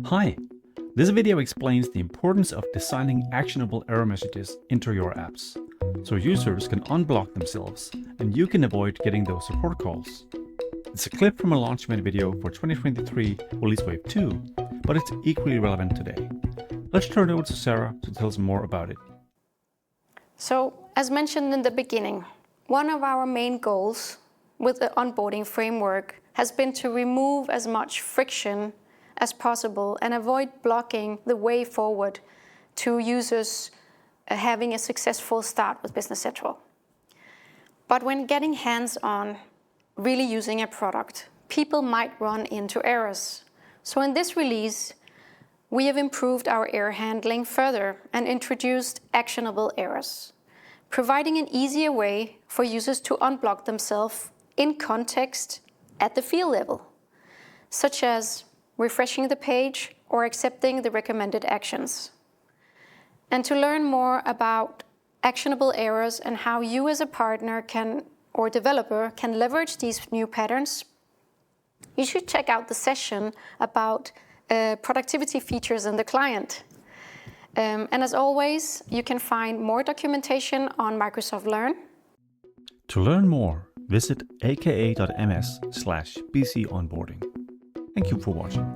Hi! This video explains the importance of designing actionable error messages into your apps, so users can unblock themselves and you can avoid getting those support calls. It's a clip from a launch event video for 2023 Release Wave 2, but it's equally relevant today. Let's turn it over to Sarah to tell us more about it. So, as mentioned in the beginning, one of our main goals with the onboarding framework has been to remove as much friction as possible and avoid blocking the way forward to users having a successful start with Business Central. But when getting hands-on, really using a product, people might run into errors. So in this release, we have improved our error handling further and introduced actionable errors, providing an easier way for users to unblock themselves in context at the field level, such as refreshing the page or accepting the recommended actions. And to learn more about actionable errors and how you as a partner or developer can leverage these new patterns, you should check out the session about productivity features in the client. And as always, you can find more documentation on Microsoft Learn. To learn more, visit aka.ms/bconboarding. Thank you for watching.